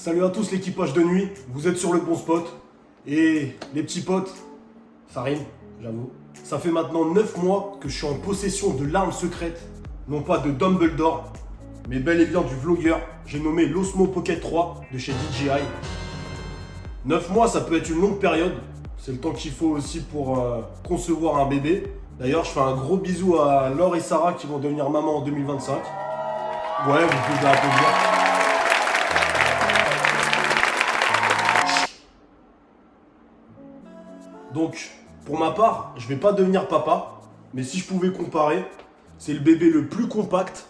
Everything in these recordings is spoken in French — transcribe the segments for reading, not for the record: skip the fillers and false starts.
Salut à tous l'équipage de nuit, vous êtes sur le bon spot. Et les petits potes, ça rime, j'avoue. Ça fait maintenant 9 mois que je suis en possession de l'arme secrète, non pas de Dumbledore, mais bel et bien du vlogueur. J'ai nommé l'Osmo Pocket 3 de chez DJI. 9 mois, ça peut être une longue période. C'est le temps qu'il faut aussi pour concevoir un bébé. D'ailleurs, je fais un gros bisou à Laure et Sarah qui vont devenir maman en 2025. Ouais, vous pouvez applaudir. Donc, pour ma part, je vais pas devenir papa, mais si je pouvais comparer, c'est le bébé le plus compact,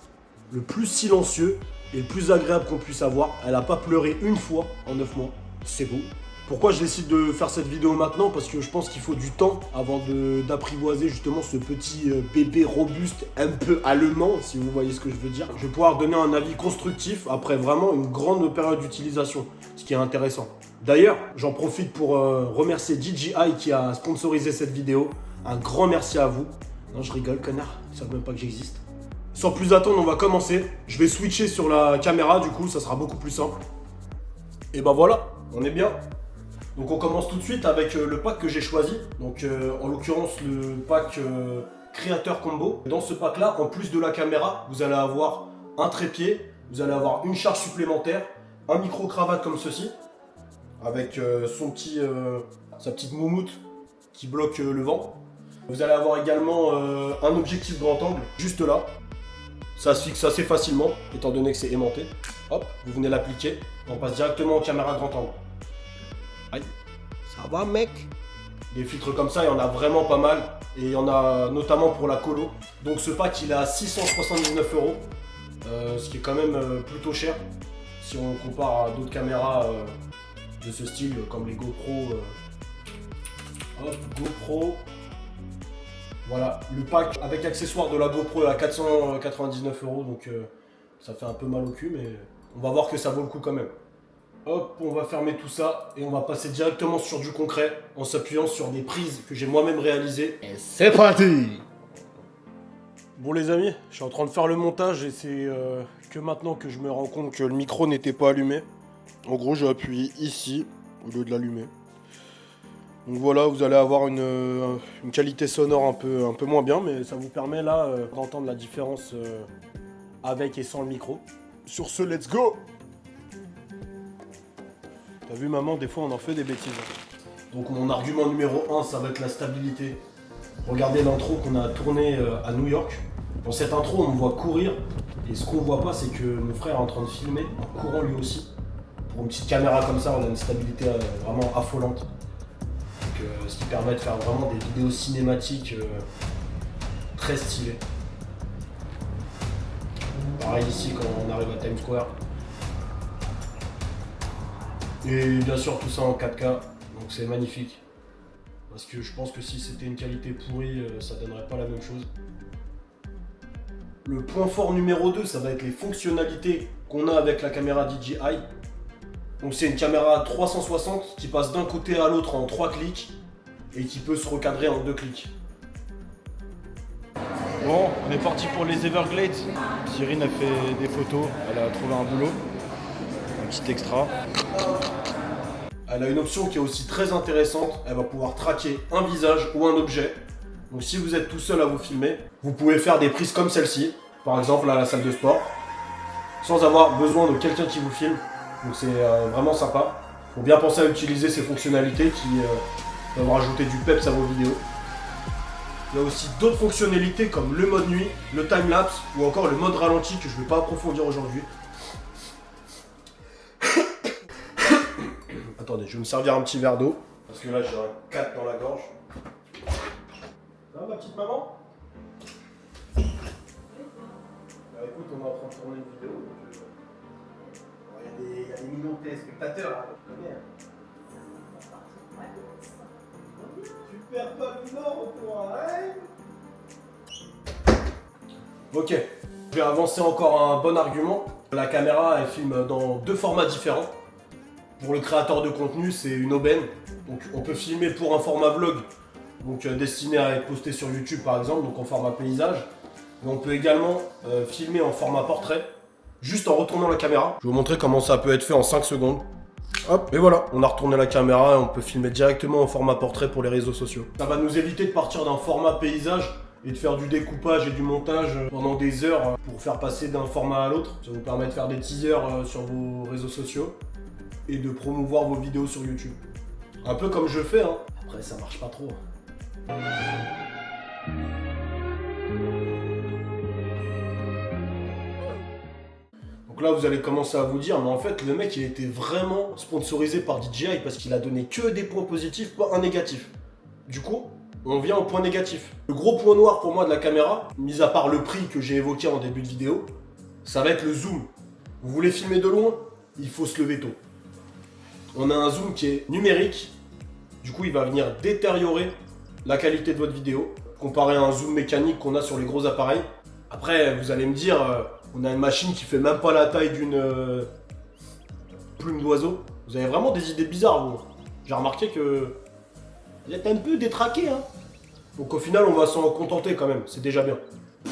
le plus silencieux et le plus agréable qu'on puisse avoir. Elle a pas pleuré une fois en 9 mois, c'est beau. Pourquoi je décide de faire cette vidéo maintenant? Parce que je pense qu'il faut du temps avant d'apprivoiser justement ce petit bébé robuste, un peu allemand, si vous voyez ce que je veux dire. Je vais pouvoir donner un avis constructif après vraiment une grande période d'utilisation, ce qui est intéressant. D'ailleurs, j'en profite pour remercier DJI qui a sponsorisé cette vidéo. Un grand merci à vous. Non, je rigole, connard, ils savent même pas que j'existe. Sans plus attendre, on va commencer. Je vais switcher sur la caméra, du coup, ça sera beaucoup plus simple. Et ben voilà, on est bien. Donc on commence tout de suite avec le pack que j'ai choisi. Donc en l'occurrence le pack créateur combo. Dans ce pack là, en plus de la caméra, vous allez avoir un trépied, vous allez avoir une charge supplémentaire, un micro cravate comme ceci, avec sa petite moumoute qui bloque le vent. Vous allez avoir également un objectif grand angle juste là. Ça se fixe assez facilement étant donné que c'est aimanté. Hop, vous venez l'appliquer. On passe directement en caméra grand angle. Aïe. Ça va mec? Des filtres comme ça, il y en a vraiment pas mal. Et il y en a notamment pour la colo. Donc ce pack il est à 679 €. Ce qui est quand même plutôt cher. Si on compare à d'autres caméras de ce style comme les GoPro. Hop, GoPro. Voilà, le pack avec accessoires de la GoPro est à 499 €. Donc ça fait un peu mal au cul, mais on va voir que ça vaut le coup quand même. Hop, on va fermer tout ça et on va passer directement sur du concret en s'appuyant sur des prises que j'ai moi-même réalisées. Et c'est parti! Bon les amis, je suis en train de faire le montage et c'est que maintenant que je me rends compte que le micro n'était pas allumé. En gros, j'ai appuyé ici au lieu de l'allumer. Donc voilà, vous allez avoir une qualité sonore un peu moins bien, mais ça vous permet là d'entendre la différence avec et sans le micro. Sur ce, let's go! T'as vu maman, des fois on en fait des bêtises. Donc mon argument numéro 1, ça va être la stabilité. Regardez l'intro qu'on a tourné à New York. Dans cette intro, on me voit courir. Et ce qu'on voit pas, c'est que mon frère est en train de filmer en courant lui aussi. Pour une petite caméra comme ça, on a une stabilité vraiment affolante. Donc, ce qui permet de faire vraiment des vidéos cinématiques très stylées. Pareil ici quand on arrive à Times Square. Et bien sûr tout ça en 4K, donc c'est magnifique. Parce que je pense que si c'était une qualité pourrie, ça donnerait pas la même chose. Le point fort numéro 2, ça va être les fonctionnalités qu'on a avec la caméra DJI. Donc c'est une caméra 360 qui passe d'un côté à l'autre en 3 clics et qui peut se recadrer en 2 clics. Bon, on est parti pour les Everglades. Cyrine a fait des photos, elle a trouvé un boulot. Un petit extra. Elle a une option qui est aussi très intéressante. Elle va pouvoir traquer un visage ou un objet. Donc si vous êtes tout seul à vous filmer, vous pouvez faire des prises comme celle-ci. Par exemple à la salle de sport. Sans avoir besoin de quelqu'un qui vous filme. Donc c'est vraiment sympa. Il faut bien penser à utiliser ces fonctionnalités qui peuvent rajouter du peps à vos vidéos. Il y a aussi d'autres fonctionnalités comme le mode nuit, le time-lapse ou encore le mode ralenti que je ne vais pas approfondir aujourd'hui. Attendez, je vais me servir un petit verre d'eau. Parce que là, j'ai un 4 dans la gorge. Ça va, ma petite maman? Bah écoute, on est en train de tourner une vidéo. Il y a des millions de téléspectateurs, là, tu connais. Tu perds pas le nord, toi, hein? Ok. Je vais avancer encore un bon argument. La caméra, elle filme dans 2 formats différents. Pour le créateur de contenu, c'est une aubaine. Donc on peut filmer pour un format vlog, donc destiné à être posté sur YouTube par exemple, donc en format paysage. Mais on peut également filmer en format portrait. juste en retournant la caméra. Je vais vous montrer comment ça peut être fait en 5 secondes. Hop, et voilà, on a retourné la caméra et on peut filmer directement en format portrait pour les réseaux sociaux. Ça va nous éviter de partir d'un format paysage et de faire du découpage et du montage pendant des heures pour faire passer d'un format à l'autre. Ça vous permet de faire des teasers sur vos réseaux sociaux et de promouvoir vos vidéos sur YouTube. Un peu comme je fais, hein. Après, ça marche pas trop. Donc là, vous allez commencer à vous dire, mais en fait, le mec, il était vraiment sponsorisé par DJI parce qu'il a donné que des points positifs, pas un négatif. Du coup, on vient au point négatif. Le gros point noir pour moi de la caméra, mis à part le prix que j'ai évoqué en début de vidéo, ça va être le zoom. Vous voulez filmer de loin, il faut se lever tôt. On a un zoom qui est numérique, du coup il va venir détériorer la qualité de votre vidéo, comparé à un zoom mécanique qu'on a sur les gros appareils. Après, vous allez me dire, on a une machine qui fait même pas la taille d'une plume d'oiseau. Vous avez vraiment des idées bizarres, vous. J'ai remarqué que vous êtes un peu détraqué, hein. Donc au final, on va s'en contenter quand même, c'est déjà bien.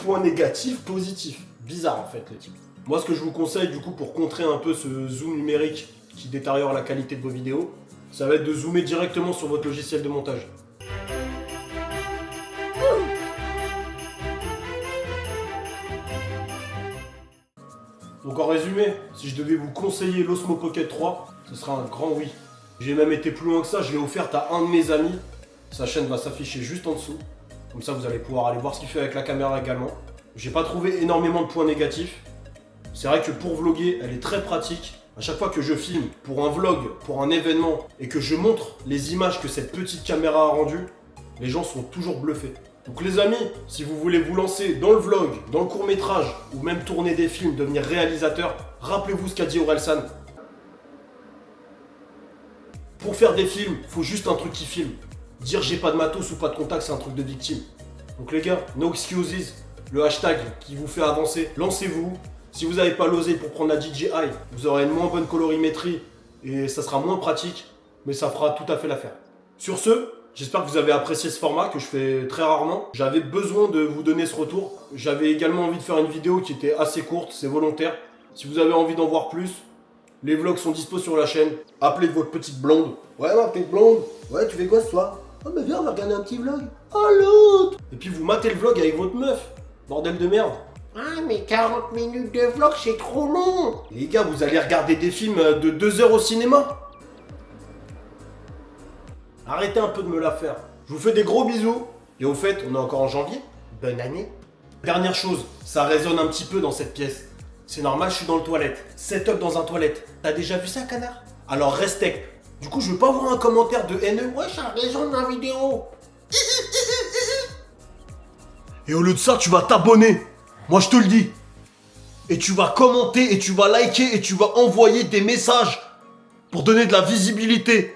Point négatif, positif. Bizarre en fait, les types. Moi, ce que je vous conseille du coup pour contrer un peu ce zoom numérique qui détériore la qualité de vos vidéos, ça va être de zoomer directement sur votre logiciel de montage. Donc en résumé, si je devais vous conseiller l'Osmo Pocket 3, ce sera un grand oui. J'ai même été plus loin que ça, je l'ai offerte à un de mes amis. Sa chaîne va s'afficher juste en dessous. Comme ça, vous allez pouvoir aller voir ce qu'il fait avec la caméra également. J'ai pas trouvé énormément de points négatifs. C'est vrai que pour vlogger, elle est très pratique. À chaque fois que je filme pour un vlog, pour un événement, et que je montre les images que cette petite caméra a rendues, les gens sont toujours bluffés. Donc les amis, si vous voulez vous lancer dans le vlog, dans le court-métrage, ou même tourner des films, devenir réalisateur, rappelez-vous ce qu'a dit Orelsan. Pour faire des films, faut juste un truc qui filme. Dire j'ai pas de matos ou pas de contact, c'est un truc de victime. Donc les gars, no excuses, le hashtag qui vous fait avancer, lancez-vous. Si vous n'avez pas l'osé pour prendre la DJI, vous aurez une moins bonne colorimétrie et ça sera moins pratique, mais ça fera tout à fait l'affaire. Sur ce, j'espère que vous avez apprécié ce format que je fais très rarement. J'avais besoin de vous donner ce retour. J'avais également envie de faire une vidéo qui était assez courte, c'est volontaire. Si vous avez envie d'en voir plus, les vlogs sont dispo sur la chaîne. Appelez votre petite blonde. Ouais, ma petite blonde. Ouais, tu fais quoi ce soir? Oh, mais viens, on va regarder un petit vlog. Oh, l'autre. Et puis vous matez le vlog avec votre meuf. Bordel de merde. Ah, mais 40 minutes de vlog, c'est trop long. Les gars, vous allez regarder des films de 2 heures au cinéma. Arrêtez un peu de me la faire. Je vous fais des gros bisous. Et au fait, on est encore en janvier. Bonne année. Dernière chose, ça résonne un petit peu dans cette pièce. C'est normal, je suis dans le toilette. Setup dans un toilette. T'as déjà vu ça, canard? Alors respecte. Du coup, je veux pas voir un commentaire de haineux. Ouais, j'ai raison dans la vidéo. Et au lieu de ça, tu vas t'abonner. Moi, je te le dis. Et tu vas commenter, et tu vas liker, et tu vas envoyer des messages pour donner de la visibilité